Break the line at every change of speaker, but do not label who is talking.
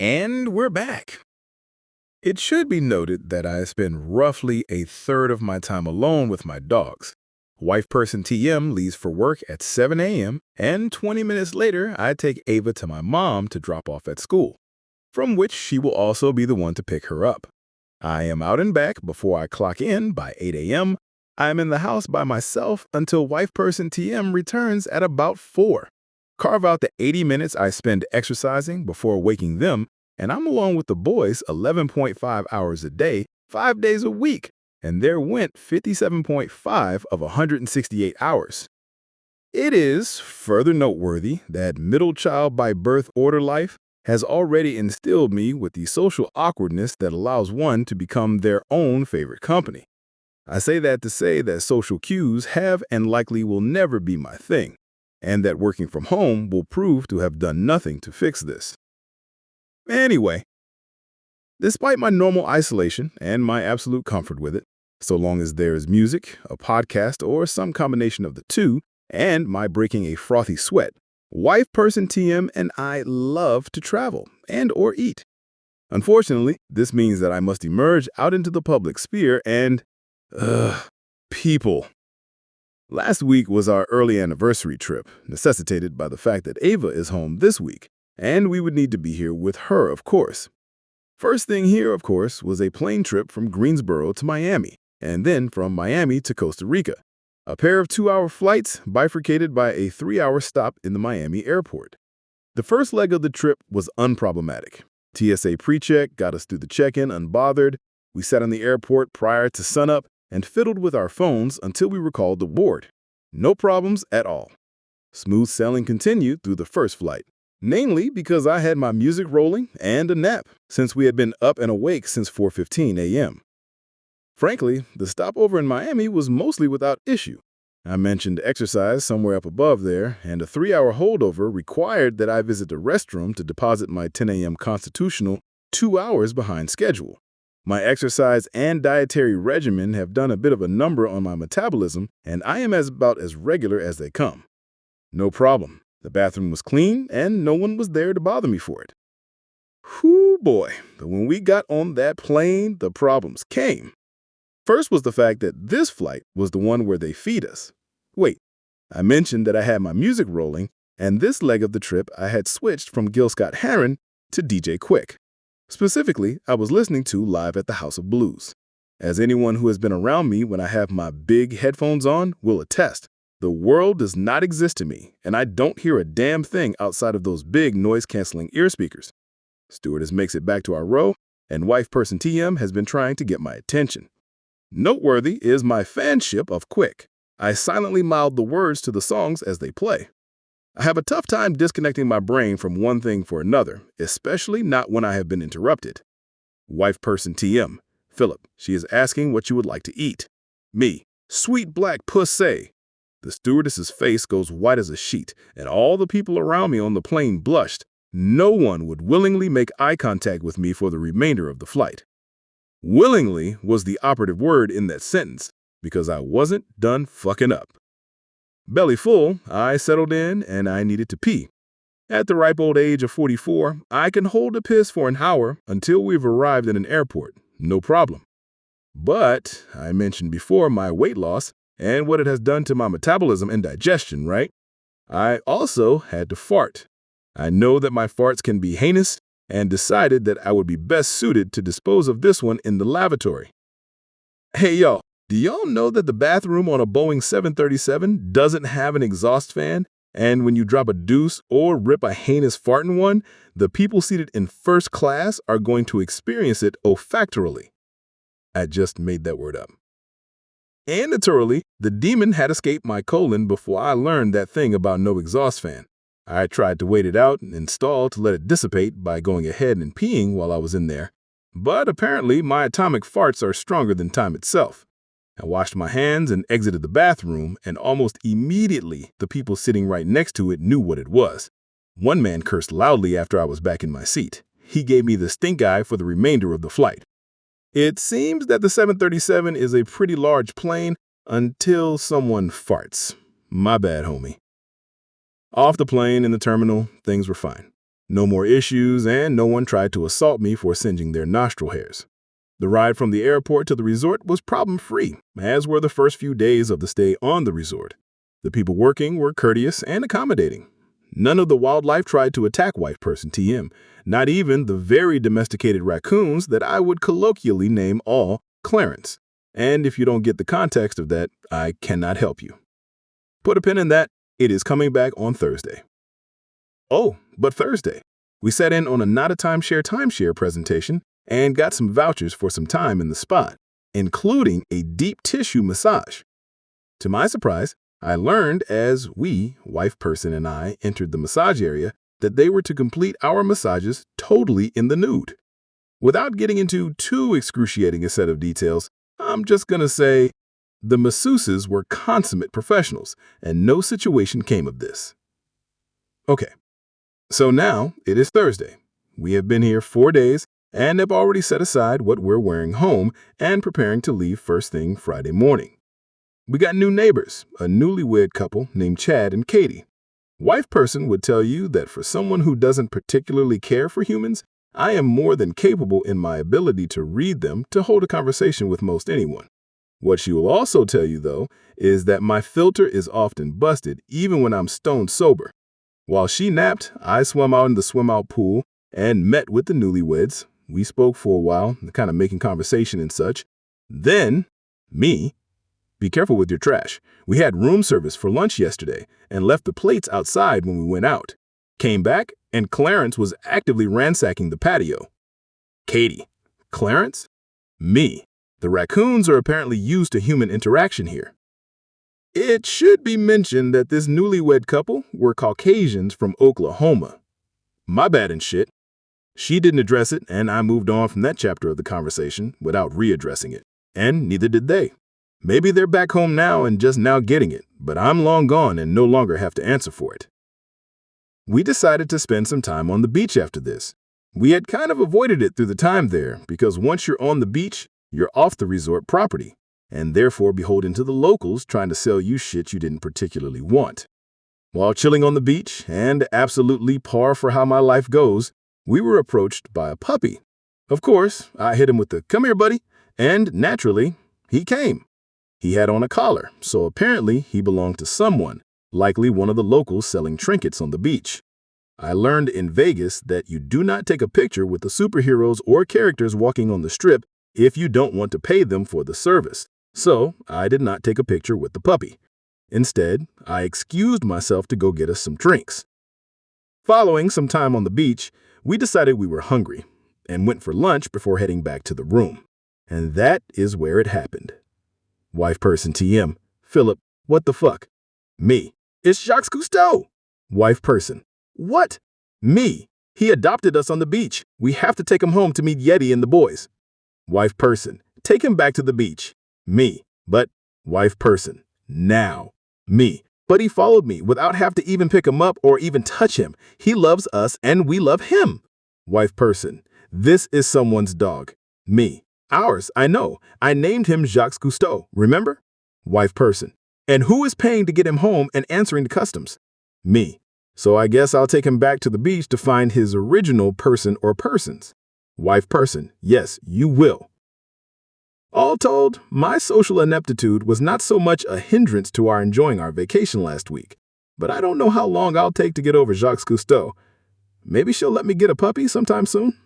And we're back. It should be noted that I spend roughly a third of my time alone with my dogs. Wife person TM leaves for work at 7 a.m., and 20 minutes later, I take Ava to my mom to drop off at school, from which she will also be the one to pick her up. I am out and back before I clock in by 8 a.m. I'm in the house by myself until wife person TM returns at about 4. Carve out the 80 minutes I spend exercising before waking them, and I'm alone with the boys 11.5 hours a day, 5 days a week, and there went 57.5 of 168 hours. It is further noteworthy that middle child by birth order life has already instilled me with the social awkwardness that allows one to become their own favorite company. I say that to say that social cues have and likely will never be my thing, and that working from home will prove to have done nothing to fix this. Anyway, despite my normal isolation and my absolute comfort with it, so long as there is music, a podcast, or some combination of the two, and my breaking a frothy sweat, wife person TM and I love to travel and or eat. Unfortunately, this means that I must emerge out into the public sphere and, people. Last week was our early anniversary trip, necessitated by the fact that Ava is home this week, and we would need to be here with her, of course. First thing here, of course, was a plane trip from Greensboro to Miami, and then from Miami to Costa Rica. A pair of 2-hour flights bifurcated by a 3-hour stop in the Miami airport. The first leg of the trip was unproblematic. TSA pre-check got us through the check-in unbothered. We sat on the airport prior to sunup and fiddled with our phones until we were called to board. No problems at all. Smooth sailing continued through the first flight, namely because I had my music rolling and a nap, since we had been up and awake since 4:15 a.m. Frankly, the stopover in Miami was mostly without issue. I mentioned exercise somewhere up above there, and a 3-hour holdover required that I visit the restroom to deposit my 10 a.m. constitutional 2 hours behind schedule. My exercise and dietary regimen have done a bit of a number on my metabolism, and I am about as regular as they come. No problem. The bathroom was clean, and no one was there to bother me for it. Whew, boy, but when we got on that plane, the problems came. First was the fact that this flight was the one where they feed us. Wait, I mentioned that I had my music rolling, and this leg of the trip I had switched from Gil Scott-Heron to DJ Quick. Specifically, I was listening to Live at the House of Blues. As anyone who has been around me when I have my big headphones on will attest, the world does not exist to me, and I don't hear a damn thing outside of those big noise-canceling ear speakers. Stewardess makes it back to our row, and wife person TM has been trying to get my attention. Noteworthy is my fanship of Quick. I silently mouth the words to the songs as they play. I have a tough time disconnecting my brain from one thing for another, especially not when I have been interrupted. Wife person TM, Phlip, she is asking what you would like to eat. Me, sweet black pussy. The stewardess's face goes white as a sheet, and all the people around me on the plane blushed. No one would willingly make eye contact with me for the remainder of the flight. Willingly was the operative word in that sentence, because I wasn't done fucking up. Belly full, I settled in and I needed to pee. At the ripe old age of 44, I can hold a piss for an hour until we've arrived at an airport, no problem. But I mentioned before my weight loss and what it has done to my metabolism and digestion, right? I also had to fart. I know that my farts can be heinous, and decided that I would be best suited to dispose of this one in the lavatory. Hey y'all, do y'all know that the bathroom on a Boeing 737 doesn't have an exhaust fan? And when you drop a deuce or rip a heinous fart in one, the people seated in first class are going to experience it olfactorily. I just made that word up. Andatorily, the demon had escaped my colon before I learned that thing about no exhaust fan. I tried to wait it out and install to let it dissipate by going ahead and peeing while I was in there. But apparently my atomic farts are stronger than time itself. I washed my hands and exited the bathroom, and almost immediately the people sitting right next to it knew what it was. One man cursed loudly after I was back in my seat. He gave me the stink eye for the remainder of the flight. It seems that the 737 is a pretty large plane until someone farts. My bad, homie. Off the plane in the terminal, things were fine. No more issues, and no one tried to assault me for singeing their nostril hairs. The ride from the airport to the resort was problem-free, as were the first few days of the stay on the resort. The people working were courteous and accommodating. None of the wildlife tried to attack wife person TM, not even the very domesticated raccoons that I would colloquially name all Clarence. And if you don't get the context of that, I cannot help you. Put a pin in that. It is coming back on Thursday. Oh, but Thursday. We sat in on a not a timeshare presentation and got some vouchers for some time in the spot, including a deep tissue massage. To my surprise, I learned as we, wife person and I, entered the massage area that they were to complete our massages totally in the nude. Without getting into too excruciating a set of details, I'm just gonna say the masseuses were consummate professionals, and no situation came of this. Okay, so now it is Thursday. We have been here 4 days and have already set aside what we're wearing home and preparing to leave first thing Friday morning. We got new neighbors, a newlywed couple named Chad and Katie. Wife person would tell you that for someone who doesn't particularly care for humans, I am more than capable in my ability to read them to hold a conversation with most anyone. What she will also tell you, though, is that my filter is often busted even when I'm stone sober. While she napped, I swam out in the swim-out pool and met with the newlyweds. We spoke for a while, kind of making conversation and such. Then, me. Be careful with your trash. We had room service for lunch yesterday and left the plates outside when we went out. Came back, and Clarence was actively ransacking the patio. Katie. Clarence? Me. The raccoons are apparently used to human interaction here. It should be mentioned that this newlywed couple were Caucasians from Oklahoma. My bad and shit. She didn't address it, and I moved on from that chapter of the conversation without readdressing it. And neither did they. Maybe they're back home now and just now getting it, but I'm long gone and no longer have to answer for it. We decided to spend some time on the beach after this. We had kind of avoided it through the time there because once you're on the beach, you're off the resort property, and therefore beholden to the locals trying to sell you shit you didn't particularly want. While chilling on the beach, and absolutely par for how my life goes, we were approached by a puppy. Of course, I hit him with the "come here, buddy," and naturally, he came. He had on a collar, so apparently he belonged to someone, likely one of the locals selling trinkets on the beach. I learned in Vegas that you do not take a picture with the superheroes or characters walking on the strip if you don't want to pay them for the service, so I did not take a picture with the puppy. Instead, I excused myself to go get us some drinks. Following some time on the beach, we decided we were hungry and went for lunch before heading back to the room. And that is where it happened. Wife person TM. Philip, what the fuck? Me. It's Jacques Cousteau. Wife person. What? Me. He adopted us on the beach. We have to take him home to meet Yeti and the boys. Wife person. Take him back to the beach. Me. But, wife person. Now. Me. But he followed me without have to even pick him up or even touch him. He loves us and we love him. Wife person. This is someone's dog. Me. Ours, I know. I named him Jacques Cousteau, remember? Wife person. And who is paying to get him home and answering the customs? Me. So I guess I'll take him back to the beach to find his original person or persons. Wife person. Yes, you will. All told, my social ineptitude was not so much a hindrance to our enjoying our vacation last week, but I don't know how long I'll take to get over Jacques Cousteau. Maybe she'll let me get a puppy sometime soon.